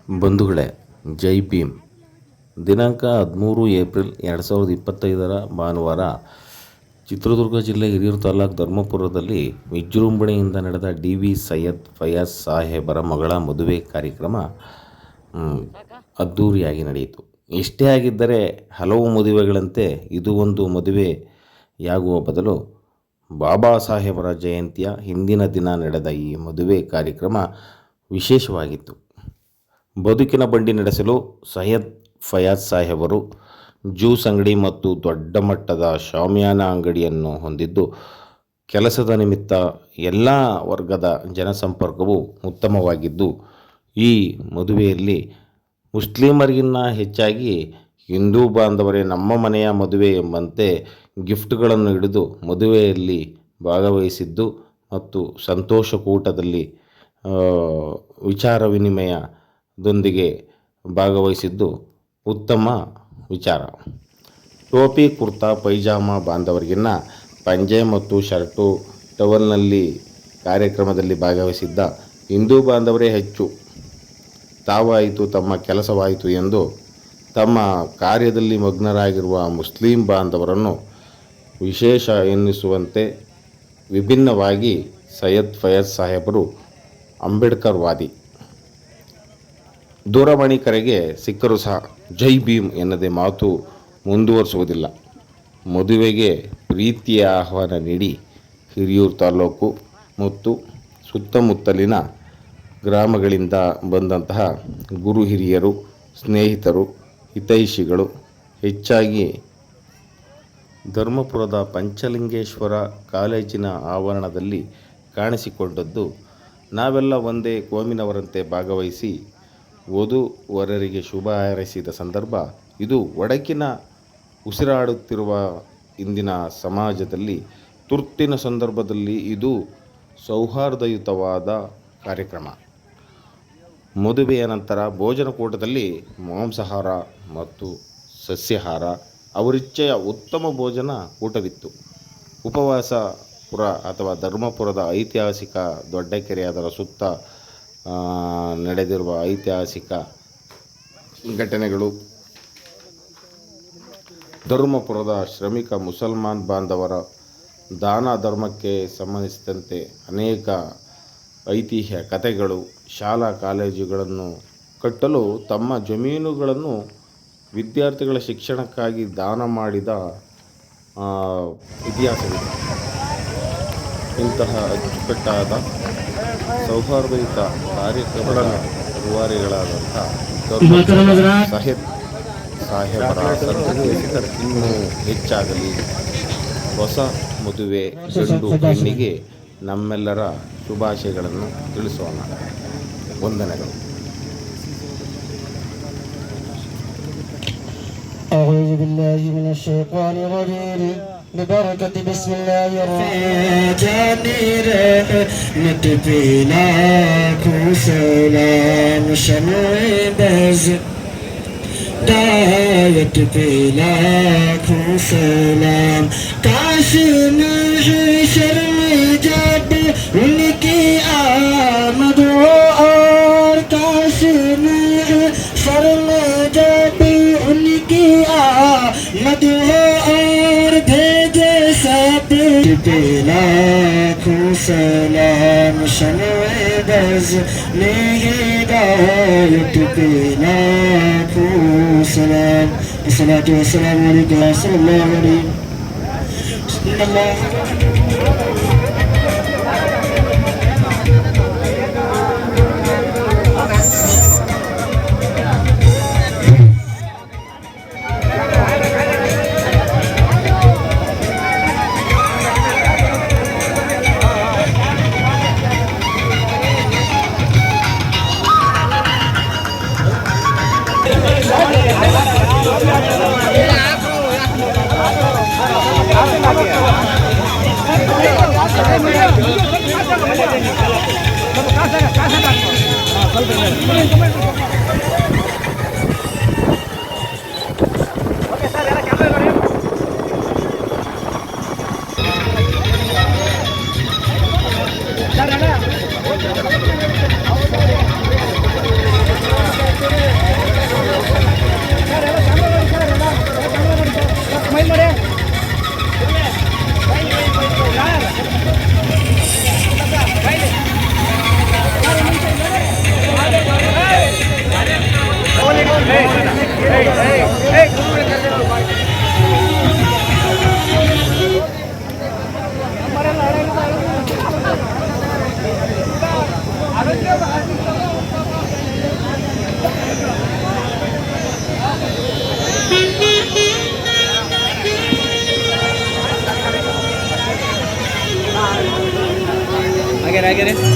ಬಂಧುಗಳೇ, ಜೈ ಭೀಮ್. ದಿನಾಂಕ 13 ಏಪ್ರಿಲ್ 2025 ಭಾನುವಾರ ಚಿತ್ರದುರ್ಗ ಜಿಲ್ಲೆ ಹಿರಿಯೂರು ತಾಲೂಕು ಧರ್ಮಪುರದಲ್ಲಿ ವಿಜೃಂಭಣೆಯಿಂದ ನಡೆದ ಡಿ.ವಿ. ಸೈಯದ್ ಫಯಾಜ್ ಸಾಹೇಬರ ಮಗಳ ಮದುವೆ ಕಾರ್ಯಕ್ರಮ ಅದ್ಧೂರಿಯಾಗಿ ನಡೆಯಿತು. ಇಷ್ಟೇ ಆಗಿದ್ದರೆ ಹಲವು ಮದುವೆಗಳಂತೆ ಇದು ಒಂದು ಮದುವೆಯಾಗುವ ಬದಲು ಬಾಬಾ ಸಾಹೇಬರ ಜಯಂತಿಯ ಹಿಂದಿನ ದಿನ ನಡೆದ ಈ ಮದುವೆ ಕಾರ್ಯಕ್ರಮ ವಿಶೇಷವಾಗಿತ್ತು. ಬದುಕಿನ ಬಂಡಿ ನಡೆಸಲು ಸೈಯದ್ ಫಯಾಜ್ ಸಾಹೇಬರು ಜ್ಯೂಸ್ ಅಂಗಡಿ ಮತ್ತು ದೊಡ್ಡ ಮಟ್ಟದ ಶಾಮಿಯಾನ ಅಂಗಡಿಯನ್ನು ಹೊಂದಿದ್ದು, ಕೆಲಸದ ನಿಮಿತ್ತ ಎಲ್ಲ ವರ್ಗದ ಜನಸಂಪರ್ಕವು ಉತ್ತಮವಾಗಿದ್ದು, ಈ ಮದುವೆಯಲ್ಲಿ ಮುಸ್ಲಿಮರಿಗಿನ್ನ ಹೆಚ್ಚಾಗಿ ಹಿಂದೂ ಬಾಂಧವರೇ ನಮ್ಮ ಮನೆಯ ಮದುವೆ ಎಂಬಂತೆ ಗಿಫ್ಟ್ಗಳನ್ನು ಹಿಡಿದು ಮದುವೆಯಲ್ಲಿ ಭಾಗವಹಿಸಿದ್ದು ಮತ್ತು ಸಂತೋಷಕೂಟದಲ್ಲಿ ವಿಚಾರ ವಿನಿಮಯದೊಂದಿಗೆ ಭಾಗವಹಿಸಿದ್ದು ಉತ್ತಮ ವಿಚಾರ. ಟೋಪಿ, ಕುರ್ತಾ, ಪೈಜಾಮ ಬಾಂಧವರಿಗಿನ್ನ ಪಂಜೆ ಮತ್ತು ಶರ್ಟು, ಟವಲ್ನಲ್ಲಿ ಕಾರ್ಯಕ್ರಮದಲ್ಲಿ ಭಾಗವಹಿಸಿದ್ದ ಹಿಂದೂ ಬಾಂಧವರೇ ಹೆಚ್ಚು. ತಾವಾಯಿತು ತಮ್ಮ ಕೆಲಸವಾಯಿತು ಎಂದು ತಮ್ಮ ಕಾರ್ಯದಲ್ಲಿ ಮಗ್ನರಾಗಿರುವ ಮುಸ್ಲಿಂ ಬಾಂಧವರನ್ನು ವಿಶೇಷ ಎನ್ನಿಸುವಂತೆ ವಿಭಿನ್ನವಾಗಿ ಸೈಯದ್ ಫಯಾಜ್ ಸಾಹೇಬರು ಅಂಬೇಡ್ಕರ್ ವಾದಿ. ದೂರವಾಣಿ ಕರೆಗೆ ಸಿಕ್ಕರೂ ಸಹ ಜೈ ಭೀಮ್ ಎನ್ನದೆ ಮಾತು ಮುಂದುವರಿಸುವುದಿಲ್ಲ. ಮದುವೆಗೆ ಪ್ರೀತಿಯ ಆಹ್ವಾನ ನೀಡಿ ಹಿರಿಯೂರು ತಾಲೂಕು ಮತ್ತು ಸುತ್ತಮುತ್ತಲಿನ ಗ್ರಾಮಗಳಿಂದ ಬಂದಂತಹ ಗುರು ಹಿರಿಯರು, ಸ್ನೇಹಿತರು, ಹಿತೈಷಿಗಳು ಹೆಚ್ಚಾಗಿ ಧರ್ಮಪುರದ ಪಂಚಲಿಂಗೇಶ್ವರ ಕಾಲೇಜಿನ ಆವರಣದಲ್ಲಿ ಕಾಣಿಸಿಕೊಂಡದ್ದು. ನಾವೆಲ್ಲ ಒಂದೇ ಕೋಮಿನವರಂತೆ ಭಾಗವಹಿಸಿ ವಧು-ವರರಿಗೆ ಶುಭ ಹಾರೈಸಿದ ಸಂದರ್ಭ ಇದು. ಒಡಕಿನ ಉಸಿರಾಡುತ್ತಿರುವ ಇಂದಿನ ಸಮಾಜದಲ್ಲಿ ತುರ್ತಿನ ಸಂದರ್ಭದಲ್ಲಿ ಇದು ಸೌಹಾರ್ದಯುತವಾದ ಕಾರ್ಯಕ್ರಮ. ಮದುವೆಯ ನಂತರ ಭೋಜನಕೂಟದಲ್ಲಿ ಮಾಂಸಾಹಾರ ಮತ್ತು ಸಸ್ಯಾಹಾರ ಅವರಿಚ್ಛೆಯ ಉತ್ತಮ ಭೋಜನ ಕೂಟವಿತ್ತು. ಉಪವಾಸಪುರ ಅಥವಾ ಧರ್ಮಪುರದ ಐತಿಹಾಸಿಕ ದೊಡ್ಡಕೆರೆ, ಅದರ ಸುತ್ತ ನಡೆದಿರುವ ಐತಿಹಾಸಿಕ ಘಟನೆಗಳು, ಧರ್ಮಪುರದ ಶ್ರಮಿಕ ಮುಸಲ್ಮಾನ್ ಬಾಂಧವರ ದಾನ ಧರ್ಮಕ್ಕೆ ಸಂಬಂಧಿಸಿದಂತೆ ಅನೇಕ ಐತಿಹ್ಯ ಕಥೆಗಳು, ಶಾಲಾ ಕಾಲೇಜುಗಳನ್ನು ಕಟ್ಟಲು ತಮ್ಮ ಜಮೀನುಗಳನ್ನು ವಿದ್ಯಾರ್ಥಿಗಳ ಶಿಕ್ಷಣಕ್ಕಾಗಿ ದಾನ ಮಾಡಿದ ಇತಿಹಾಸವಿದೆ. ಇಂತಹ ಅಚ್ಚುಕಟ್ಟಾದ ಸೌಹಾರ್ದಯುತ ಕಾರ್ಯಕ್ರಮಗಳ ರೂವಾರಿಗಳಾದಂಥ ಸೈಯದ್ ಸಾಹೇಬರ ಸಂತತಿ ಇನ್ನೂ ಹೆಚ್ಚಾಗಲಿ. ಹೊಸ ಮದುವೆ ಗಂಡು ಹೆಣ್ಣಿಗೆ ನಮ್ಮೆಲ್ಲರ ಶುಭಾಶಯಗಳನ್ನು ತಿಳಿಸೋಣ. ವಂದನೆಗಳು. أعوذ بالله من الشيطان الرجيم ببركة بسم الله الرحمن الرحيم نتبيلاكو سلام شمعي بز دايت بلاكو سلام كاشم شرم جاب ولكي آمد وآر كاشم شرم جاب ولكي آمد وآر भेजे सब लाखो सलाम शमए बज हिदायत पे लाखो सलाम. अस्सलातु वस्सलामु अलैका सल्लल्लाहु अलैहि वसल्लम. ದಾವಣಗೆರೆ